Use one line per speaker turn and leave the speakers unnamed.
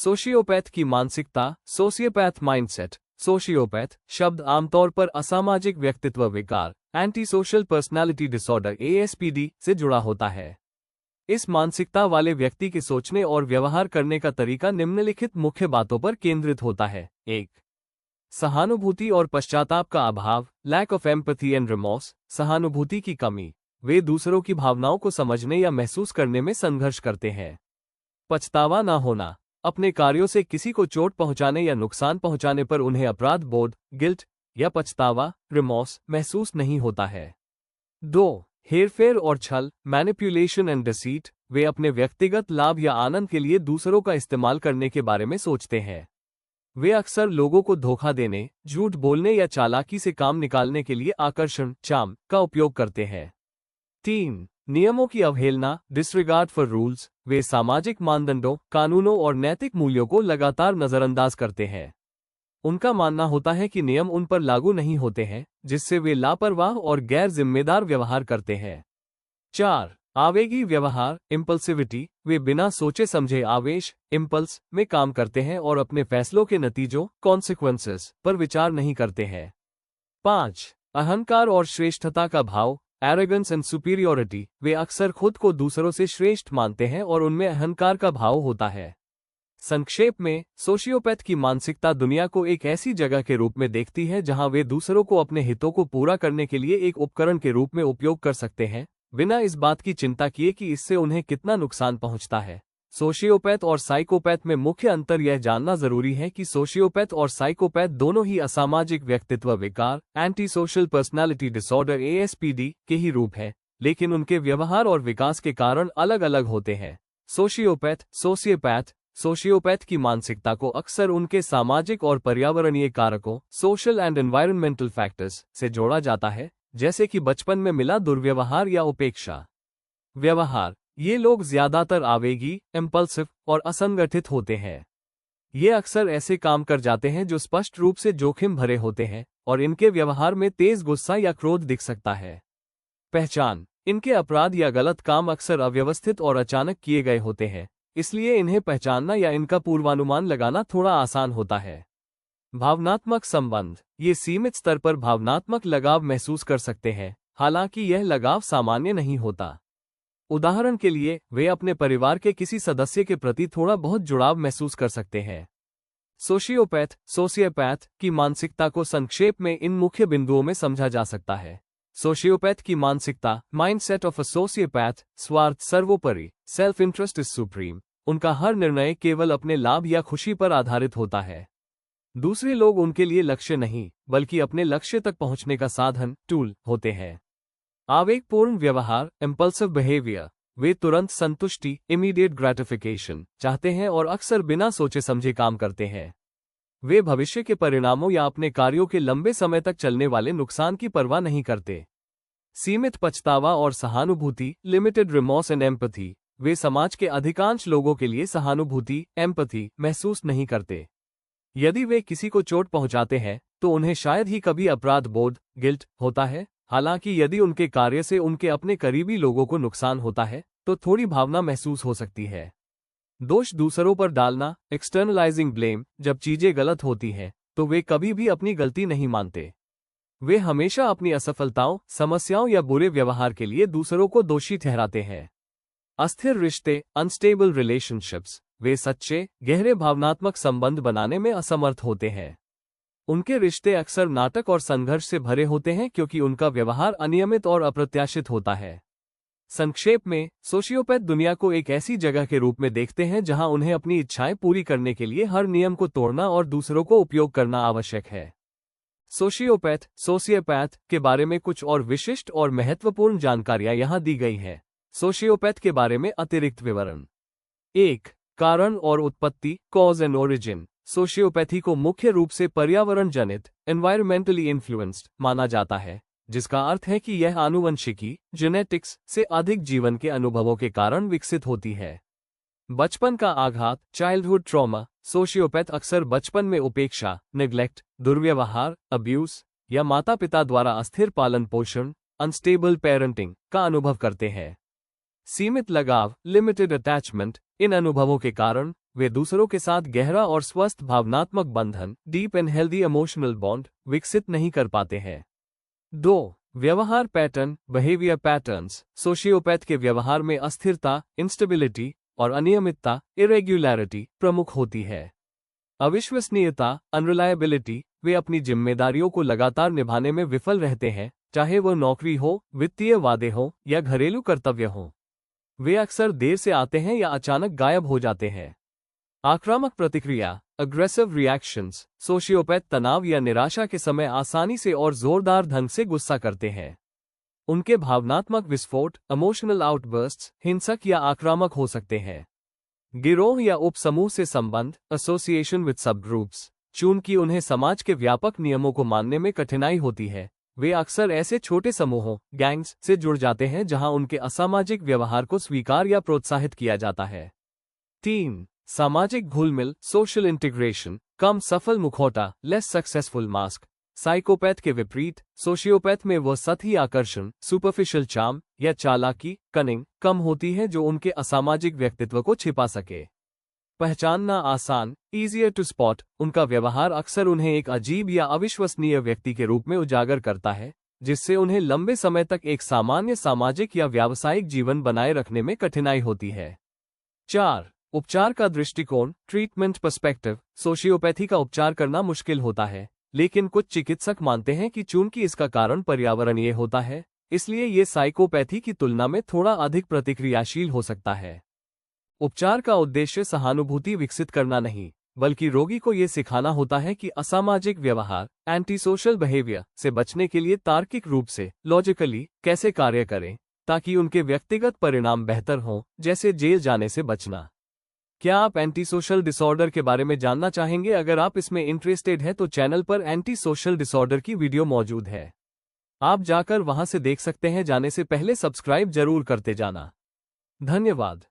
Sociopath की मानसिकता, sociopath mindset. Sociopath शब्द आमतौर पर असामाजिक व्यक्तित्व विकार, anti social personality disorder ASPD से जुड़ा होता है। इस मानसिकता वाले व्यक्ति के सोचने और व्यवहार करने का तरीका निम्नलिखित मुख्य बातों पर केंद्रित होता है। 1. सहानुभूति और पश्चाताप का अभाव, लैक ऑफ एम्पैथी एंड रिमॉर्स। सहानुभूति की कमी, वे दूसरों की भावनाओं को समझने या महसूस करने में संघर्ष करते हैं। पछतावा न होना, अपने कार्यों से किसी को चोट पहुंचाने या नुकसान पहुंचाने पर उन्हें अपराध बोध, गिल्ट या पछतावा, रिमॉर्स महसूस नहीं होता है। 2. हेरफेर और छल, मैनिपुलेशन एंड डिसीट। वे अपने व्यक्तिगत लाभ या आनंद के लिए दूसरों का इस्तेमाल करने के बारे में सोचते हैं। वे अक्सर लोगों को धोखा देने, झूठ बोलने या चालाकी से काम निकालने के लिए आकर्षण, चार्म का उपयोग करते हैं। 3. नियमों की अवहेलना, डिसरिगार्ड फॉर रूल्स। वे सामाजिक मानदंडों, कानूनों और नैतिक मूल्यों को लगातार नजरअंदाज करते हैं। उनका मानना होता है कि नियम उन पर लागू नहीं होते हैं, जिससे वे लापरवाह और गैर जिम्मेदार व्यवहार करते हैं। 4. आवेगी व्यवहार, इम्पल्सिविटी। वे बिना सोचे समझे आवेश, इम्पल्स में काम करते हैं और अपने फैसलों के नतीजों, कॉन्सिक्वेंसेस पर विचार नहीं करते हैं। 5. अहंकार और श्रेष्ठता का भाव, एरोगेंस एंड सुपीरियोरिटी। वे अक्सर खुद को दूसरों से श्रेष्ठ मानते हैं और उनमें अहंकार का भाव होता है। संक्षेप में, सोशियोपैथ की मानसिकता दुनिया को एक ऐसी जगह के रूप में देखती है जहां वे दूसरों को अपने हितों को पूरा करने के लिए एक उपकरण के रूप में उपयोग कर सकते हैं, बिना इस बात की चिंता किए कि इससे उन्हें कितना नुकसान पहुंचता है। सोशियोपैथ और साइकोपैथ में मुख्य अंतर यह जानना जरूरी है कि सोशियोपैथ और साइकोपैथ दोनों ही असामाजिक व्यक्तित्व विकार, anti social personality disorder ASPD के ही रूप हैं, लेकिन उनके व्यवहार और विकास के कारण अलग अलग होते हैं। सोशियोपैथ की मानसिकता को अक्सर उनके सामाजिक और पर्यावरणीय कारकों, सोशल एंड एनवायरमेंटल फैक्टर्स से जोड़ा जाता है, जैसे कि बचपन में मिला दुर्व्यवहार या उपेक्षा। व्यवहार, ये लोग ज्यादातर आवेगी, इम्पल्सिव और असंगठित होते हैं। ये अक्सर ऐसे काम कर जाते हैं जो स्पष्ट रूप से जोखिम भरे होते हैं, और इनके व्यवहार में तेज गुस्सा या क्रोध दिख सकता है। पहचान, इनके अपराध या गलत काम अक्सर अव्यवस्थित और अचानक किए गए होते हैं, इसलिए इन्हें पहचानना या इनका पूर्वानुमान लगाना थोड़ा आसान होता है। भावनात्मक संबंध, ये सीमित स्तर पर भावनात्मक लगाव महसूस कर सकते हैं, हालांकि यह लगाव सामान्य नहीं होता। उदाहरण के लिए, वे अपने परिवार के किसी सदस्य के प्रति थोड़ा बहुत जुड़ाव महसूस कर सकते हैं। सोशियोपैथ की मानसिकता को संक्षेप में इन मुख्य बिंदुओं में समझा जा सकता है। सोशियोपैथ की मानसिकता, माइंडसेट ऑफ अ सोशियोपैथ, स्वार्थ सर्वोपरि, सेल्फ इंटरेस्ट इज सुप्रीम। उनका हर निर्णय केवल अपने लाभ या खुशी पर आधारित होता है। दूसरे लोग उनके लिए लक्ष्य नहीं, बल्कि अपने लक्ष्य तक पहुंचने का साधन, टूल होते हैं। आवेगपूर्ण व्यवहार, इम्पल्सिव बिहेवियर। वे तुरंत संतुष्टि, इमीडिएट ग्रेटिफिकेशन चाहते हैं और अक्सर बिना सोचे समझे काम करते हैं। वे भविष्य के परिणामों या अपने कार्यों के लंबे समय तक चलने वाले नुकसान की परवाह नहीं करते। सीमित पछतावा और सहानुभूति, लिमिटेड रिमॉर्स एंड एम्पैथी। वे समाज के अधिकांश लोगों के लिए सहानुभूति, एम्पैथी महसूस नहीं करते। यदि वे किसी को चोट पहुंचाते हैं, तो उन्हें शायद ही कभी अपराध बोध, गिल्ट होता है। हालांकि यदि उनके कार्य से उनके अपने करीबी लोगों को नुकसान होता है, तो थोड़ी भावना महसूस हो सकती है। दोष दूसरों पर डालना, एक्सटर्नलाइजिंग ब्लेम। जब चीजें गलत होती हैं, तो वे कभी भी अपनी गलती नहीं मानते। वे हमेशा अपनी असफलताओं, समस्याओं या बुरे व्यवहार के लिए दूसरों को दोषी ठहराते हैं। अस्थिर रिश्ते, अनस्टेबल रिलेशनशिप्स। वे सच्चे, गहरे भावनात्मक संबंध बनाने में असमर्थ होते हैं। उनके रिश्ते अक्सर नाटक और संघर्ष से भरे होते हैं क्योंकि उनका व्यवहार अनियमित और अप्रत्याशित होता है। संक्षेप में, सोशियोपैथ दुनिया को एक ऐसी जगह के रूप में देखते हैं जहां उन्हें अपनी इच्छाएं पूरी करने के लिए हर नियम को तोड़ना और दूसरों को उपयोग करना आवश्यक है। सोशियोपैथ के बारे में कुछ और विशिष्ट और महत्वपूर्ण जानकारियां यहां दी गई हैं। सोशियोपैथ के बारे में अतिरिक्त विवरण। 1. कारण और उत्पत्ति, कॉज एंड ओरिजिन। सोशियोपैथी को मुख्य रूप से पर्यावरण जनित, एनवायरमेंटली इन्फ्लुएंस्ड माना जाता है, जिसका अर्थ है कि यह आनुवंशिकी, जेनेटिक्स से अधिक जीवन के अनुभवों के कारण विकसित होती है। बचपन का आघात, चाइल्डहुड ट्रॉमा। सोशियोपैथ अक्सर बचपन में उपेक्षा, नेग्लेक्ट, दुर्व्यवहार, अब्यूज या माता पिता द्वारा अस्थिर पालन पोषण, अनस्टेबल पेरेंटिंग का अनुभव करते हैं। सीमित लगाव, लिमिटेड अटैचमेंट। इन अनुभवों के कारण वे दूसरों के साथ गहरा और स्वस्थ भावनात्मक बंधन deep and healthy emotional bond विकसित नहीं कर पाते हैं। 2. व्यवहार पैटर्न बिहेवियर पैटर्न्स। सोशियोपैथ के व्यवहार में अस्थिरता, इंस्टेबिलिटी और अनियमितता इरेग्युलैरिटी प्रमुख होती है। अविश्वसनीयता अनरिलायबिलिटी। वे अपनी जिम्मेदारियों को लगातार निभाने में विफल रहते हैं, चाहे वह नौकरी हो, वित्तीय वादे हो या घरेलू कर्तव्य हो। वे अक्सर देर से आते हैं या अचानक गायब हो जाते हैं। आक्रामक प्रतिक्रिया अग्रेसिव रिएक्शंस। सोशियोपैथ तनाव या निराशा के समय आसानी से और जोरदार ढंग से गुस्सा करते हैं। उनके भावनात्मक विस्फोट इमोशनल आउटबर्स्ट्स हिंसक या आक्रामक हो सकते हैं। गिरोह या उपसमूह से संबंध एसोसिएशन विद सबग्रुप्स। चूंकि उन्हें समाज के व्यापक नियमों को मानने में कठिनाई होती है, वे अक्सर ऐसे छोटे समूहों गैंग्स से जुड़ जाते हैं जहां उनके असामाजिक व्यवहार को स्वीकार या प्रोत्साहित किया जाता है। 3. सामाजिक घुलमिल सोशल इंटीग्रेशन कम सफल मुखौटा लेस सक्सेसफुल मास्क। साइकोपैथ के विपरीत सोशियोपैथ में वह सतही आकर्षण सुपरफिशियल चार्म या चालाकी कनिंग कम होती है जो उनके असामाजिक व्यक्तित्व को छिपा सके। पहचानना आसान ईजियर टू स्पॉट। उनका व्यवहार अक्सर उन्हें एक अजीब या अविश्वसनीय व्यक्ति के रूप में उजागर करता है, जिससे उन्हें लंबे समय तक एक सामान्य सामाजिक या व्यावसायिक जीवन बनाए रखने में कठिनाई होती है। 4. उपचार का दृष्टिकोण ट्रीटमेंट पर्सपेक्टिव। सोशियोपैथी का उपचार करना मुश्किल होता है, लेकिन कुछ चिकित्सक मानते हैं कि चूंकि इसका कारण पर्यावरणीय होता है, इसलिए ये साइकोपैथी की तुलना में थोड़ा अधिक प्रतिक्रियाशील हो सकता है। उपचार का उद्देश्य सहानुभूति विकसित करना नहीं, बल्कि रोगी को ये सिखाना होता है कि असामाजिक व्यवहार एंटी सोशल बिहेवियर से बचने के लिए तार्किक रूप से लॉजिकली कैसे कार्य करें, ताकि उनके व्यक्तिगत परिणाम बेहतर हों, जैसे जेल जाने से बचना। क्या आप एंटी सोशल डिसऑर्डर के बारे में जानना चाहेंगे? अगर आप इसमें इंटरेस्टेड हैं तो चैनल पर एंटी सोशल डिसऑर्डर की वीडियो मौजूद है, आप जाकर वहां से देख सकते हैं। जाने से पहले सब्सक्राइब जरूर करते जाना। धन्यवाद।